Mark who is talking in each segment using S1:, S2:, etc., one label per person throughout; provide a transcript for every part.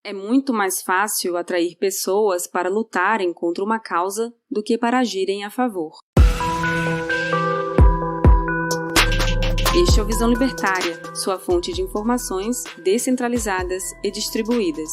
S1: É muito mais fácil atrair pessoas para lutarem contra uma causa do que para agirem a favor. Este é o Visão Libertária, sua fonte de informações descentralizadas e distribuídas.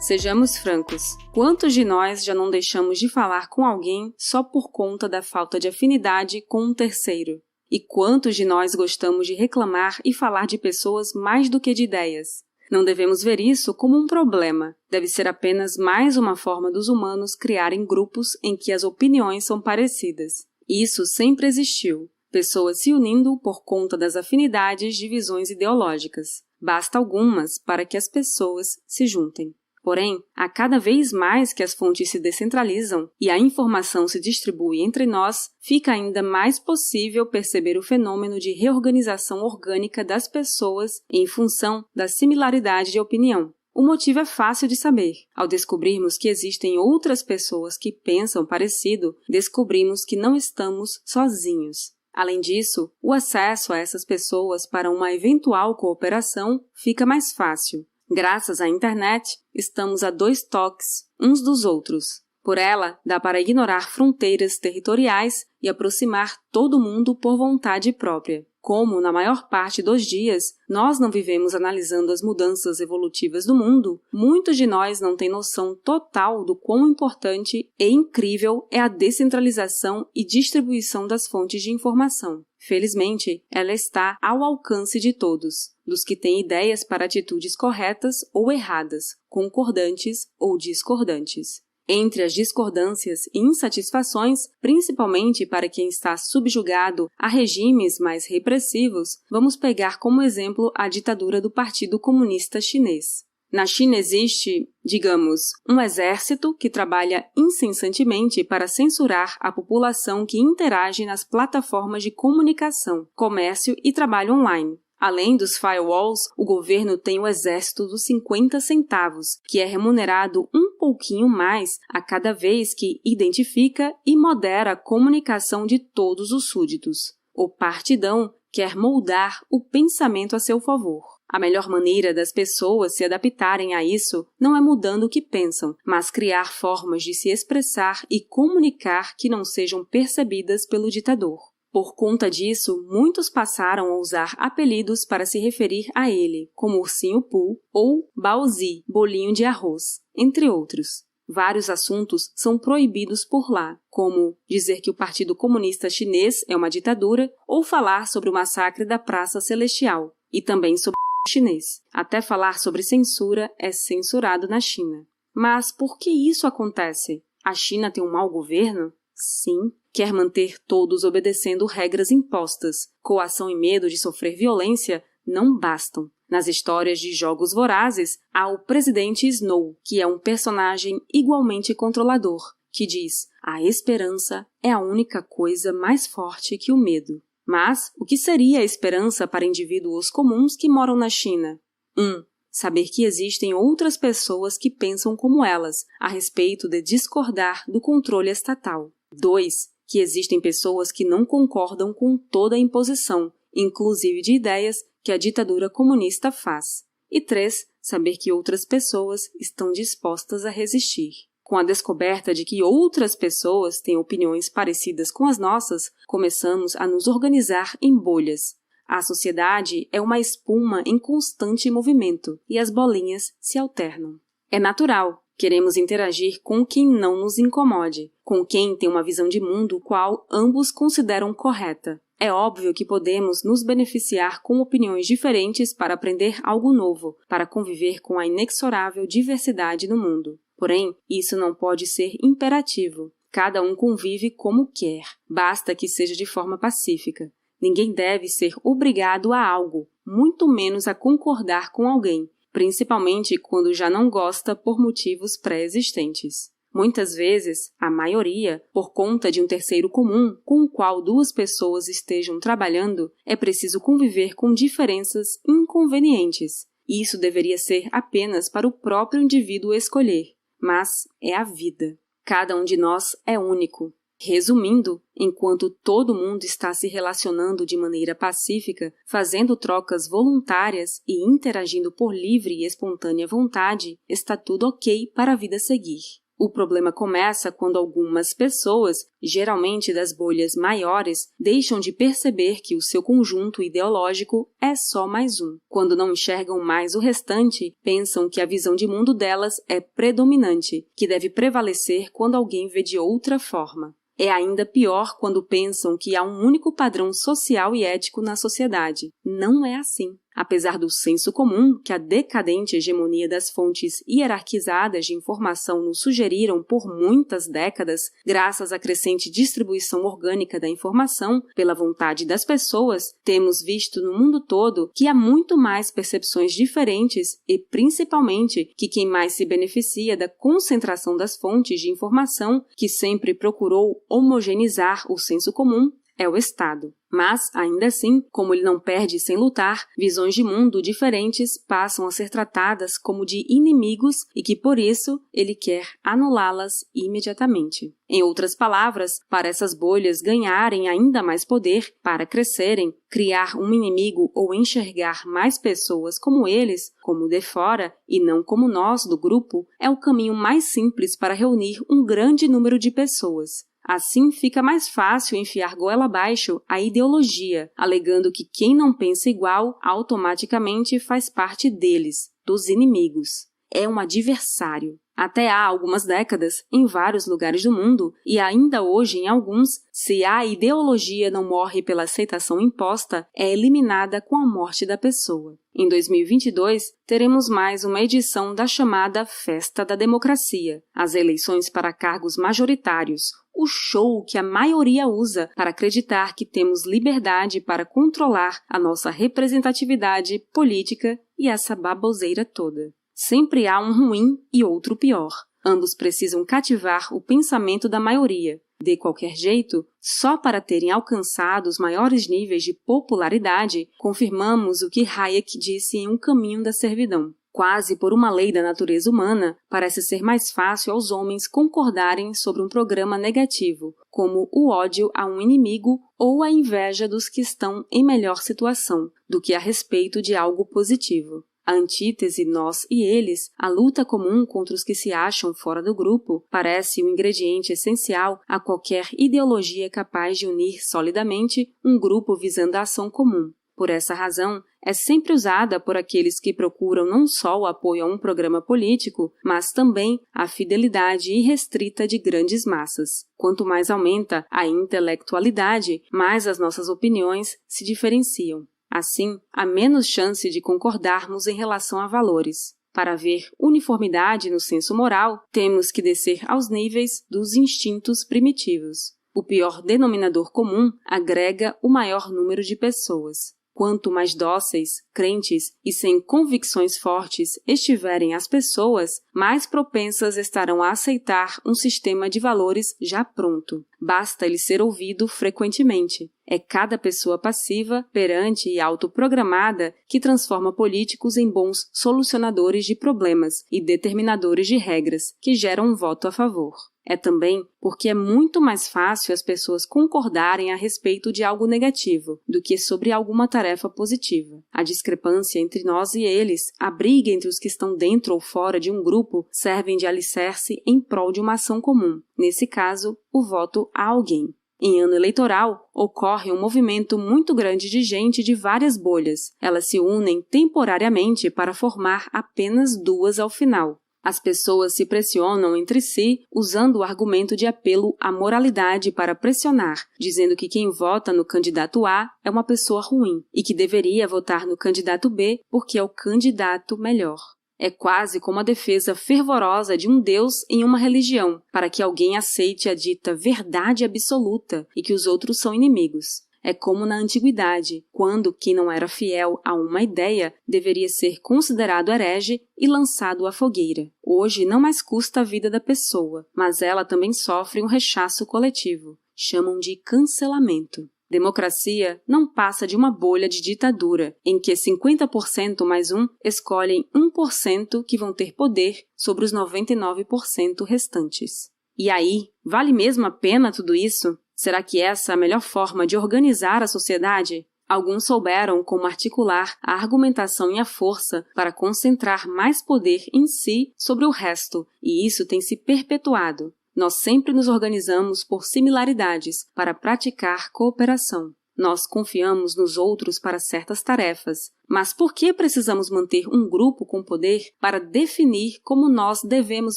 S1: Sejamos francos, quantos de nós já não deixamos de falar com alguém só por conta da falta de afinidade com um terceiro? E quantos de nós gostamos de reclamar e falar de pessoas mais do que de ideias? Não devemos ver isso como um problema. Deve ser apenas mais uma forma dos humanos criarem grupos em que as opiniões são parecidas. Isso sempre existiu. Pessoas se unindo por conta das afinidades de visões ideológicas. Basta algumas para que as pessoas se juntem. Porém, a cada vez mais que as fontes se descentralizam e a informação se distribui entre nós, fica ainda mais possível perceber o fenômeno de reorganização orgânica das pessoas em função da similaridade de opinião. O motivo é fácil de saber. Ao descobrirmos que existem outras pessoas que pensam parecido, descobrimos que não estamos sozinhos. Além disso, o acesso a essas pessoas para uma eventual cooperação fica mais fácil. Graças à internet, estamos a 2 toques uns dos outros. Por ela, dá para ignorar fronteiras territoriais e aproximar todo mundo por vontade própria. Como, na maior parte dos dias, nós não vivemos analisando as mudanças evolutivas do mundo, muitos de nós não têm noção total do quão importante e incrível é a descentralização e distribuição das fontes de informação. Felizmente, ela está ao alcance de todos, dos que têm ideias para atitudes corretas ou erradas, concordantes ou discordantes. Entre as discordâncias e insatisfações, principalmente para quem está subjugado a regimes mais repressivos, vamos pegar como exemplo a ditadura do Partido Comunista Chinês. Na China existe, digamos, um exército que trabalha incessantemente para censurar a população que interage nas plataformas de comunicação, comércio e trabalho online. Além dos firewalls, o governo tem o exército dos 50 centavos, que é remunerado um pouquinho mais a cada vez que identifica e modera a comunicação de todos os súditos. O partidão quer moldar o pensamento a seu favor. A melhor maneira das pessoas se adaptarem a isso não é mudando o que pensam, mas criar formas de se expressar e comunicar que não sejam percebidas pelo ditador. Por conta disso, muitos passaram a usar apelidos para se referir a ele, como Ursinho Pooh ou Baozi, bolinho de arroz, entre outros. Vários assuntos são proibidos por lá, como dizer que o Partido Comunista Chinês é uma ditadura ou falar sobre o massacre da Praça Celestial, e também sobre o chinês. Até falar sobre censura é censurado na China. Mas por que isso acontece? A China tem um mau governo? Sim. Quer manter todos obedecendo regras impostas. Coação e medo de sofrer violência não bastam. Nas histórias de Jogos Vorazes, há o presidente Snow, que é um personagem igualmente controlador, que diz: a esperança é a única coisa mais forte que o medo. Mas o que seria a esperança para indivíduos comuns que moram na China? 1. Saber que existem outras pessoas que pensam como elas, a respeito de discordar do controle estatal. 2. Que existem pessoas que não concordam com toda a imposição, inclusive de ideias, que a ditadura comunista faz. E 3. Saber que outras pessoas estão dispostas a resistir. Com a descoberta de que outras pessoas têm opiniões parecidas com as nossas, começamos a nos organizar em bolhas. A sociedade é uma espuma em constante movimento e as bolinhas se alternam. É natural. Queremos interagir com quem não nos incomode, com quem tem uma visão de mundo qual ambos consideram correta. É óbvio que podemos nos beneficiar com opiniões diferentes para aprender algo novo, para conviver com a inexorável diversidade no mundo. Porém, isso não pode ser imperativo. Cada um convive como quer. Basta que seja de forma pacífica. Ninguém deve ser obrigado a algo, muito menos a concordar com alguém, principalmente quando já não gosta por motivos pré-existentes. Muitas vezes, a maioria, por conta de um terceiro comum com o qual 2 pessoas estejam trabalhando, é preciso conviver com diferenças inconvenientes. Isso deveria ser apenas para o próprio indivíduo escolher, mas é a vida. Cada um de nós é único. Resumindo, enquanto todo mundo está se relacionando de maneira pacífica, fazendo trocas voluntárias e interagindo por livre e espontânea vontade, está tudo ok para a vida seguir. O problema começa quando algumas pessoas, geralmente das bolhas maiores, deixam de perceber que o seu conjunto ideológico é só mais um. Quando não enxergam mais o restante, pensam que a visão de mundo delas é predominante, que deve prevalecer quando alguém vê de outra forma. É ainda pior quando pensam que há um único padrão social e ético na sociedade. Não é assim. Apesar do senso comum que a decadente hegemonia das fontes hierarquizadas de informação nos sugeriram por muitas décadas, graças à crescente distribuição orgânica da informação pela vontade das pessoas, temos visto no mundo todo que há muito mais percepções diferentes e, principalmente, que quem mais se beneficia da concentração das fontes de informação, que sempre procurou homogeneizar o senso comum, é o Estado. Mas, ainda assim, como ele não perde sem lutar, visões de mundo diferentes passam a ser tratadas como de inimigos e que, por isso, ele quer anulá-las imediatamente. Em outras palavras, para essas bolhas ganharem ainda mais poder, para crescerem, criar um inimigo ou enxergar mais pessoas como eles, como de fora, e não como nós do grupo, é o caminho mais simples para reunir um grande número de pessoas. Assim, fica mais fácil enfiar goela abaixo a ideologia, alegando que quem não pensa igual automaticamente faz parte deles, dos inimigos. É um adversário. Até há algumas décadas, em vários lugares do mundo, e ainda hoje em alguns, se a ideologia não morre pela aceitação imposta, é eliminada com a morte da pessoa. Em 2022, teremos mais uma edição da chamada Festa da Democracia, as eleições para cargos majoritários, o show que a maioria usa para acreditar que temos liberdade para controlar a nossa representatividade política e essa baboseira toda. Sempre há um ruim e outro pior. Ambos precisam cativar o pensamento da maioria. De qualquer jeito, só para terem alcançado os maiores níveis de popularidade, confirmamos o que Hayek disse em Um Caminho da Servidão. Quase por uma lei da natureza humana, parece ser mais fácil aos homens concordarem sobre um programa negativo, como o ódio a um inimigo ou a inveja dos que estão em melhor situação, do que a respeito de algo positivo. A antítese nós e eles, a luta comum contra os que se acham fora do grupo, parece o ingrediente essencial a qualquer ideologia capaz de unir solidamente um grupo visando a ação comum. Por essa razão, é sempre usada por aqueles que procuram não só o apoio a um programa político, mas também a fidelidade irrestrita de grandes massas. Quanto mais aumenta a intelectualidade, mais as nossas opiniões se diferenciam. Assim, há menos chance de concordarmos em relação a valores. Para haver uniformidade no senso moral, temos que descer aos níveis dos instintos primitivos. O pior denominador comum agrega o maior número de pessoas. Quanto mais dóceis, crentes e sem convicções fortes estiverem as pessoas, mais propensas estarão a aceitar um sistema de valores já pronto. Basta ele ser ouvido frequentemente. É cada pessoa passiva, perante e autoprogramada que transforma políticos em bons solucionadores de problemas e determinadores de regras, que geram um voto a favor. É também porque é muito mais fácil as pessoas concordarem a respeito de algo negativo do que sobre alguma tarefa positiva. A discrepância entre nós e eles, a briga entre os que estão dentro ou fora de um grupo, servem de alicerce em prol de uma ação comum. Nesse caso, o voto a alguém. Em ano eleitoral, ocorre um movimento muito grande de gente de várias bolhas. Elas se unem temporariamente para formar apenas duas ao final. As pessoas se pressionam entre si usando o argumento de apelo à moralidade para pressionar, dizendo que quem vota no candidato A é uma pessoa ruim e que deveria votar no candidato B porque é o candidato melhor. É quase como a defesa fervorosa de um Deus em uma religião, para que alguém aceite a dita verdade absoluta e que os outros são inimigos. É como na antiguidade, quando quem não era fiel a uma ideia deveria ser considerado herege e lançado à fogueira. Hoje não mais custa a vida da pessoa, mas ela também sofre um rechaço coletivo. Chamam de cancelamento. Democracia não passa de uma bolha de ditadura, em que 50% mais um escolhem 1% que vão ter poder sobre os 99% restantes. E aí, vale mesmo a pena tudo isso? Será que essa é a melhor forma de organizar a sociedade? Alguns souberam como articular a argumentação e a força para concentrar mais poder em si sobre o resto, e isso tem se perpetuado. Nós sempre nos organizamos por similaridades para praticar cooperação. Nós confiamos nos outros para certas tarefas. Mas por que precisamos manter um grupo com poder para definir como nós devemos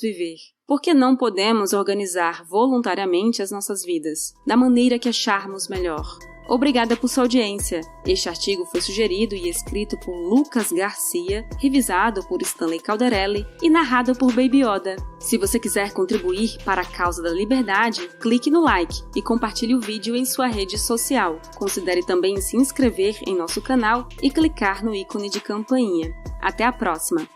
S1: viver? Por que não podemos organizar voluntariamente as nossas vidas, da maneira que acharmos melhor? Obrigada por sua audiência. Este artigo foi sugerido e escrito por Lucas Garcia, revisado por Stanley Calderelli e narrado por Baby Yoda. Se você quiser contribuir para a causa da liberdade, clique no like e compartilhe o vídeo em sua rede social. Considere também se inscrever em nosso canal e clicar no ícone de campainha. Até a próxima!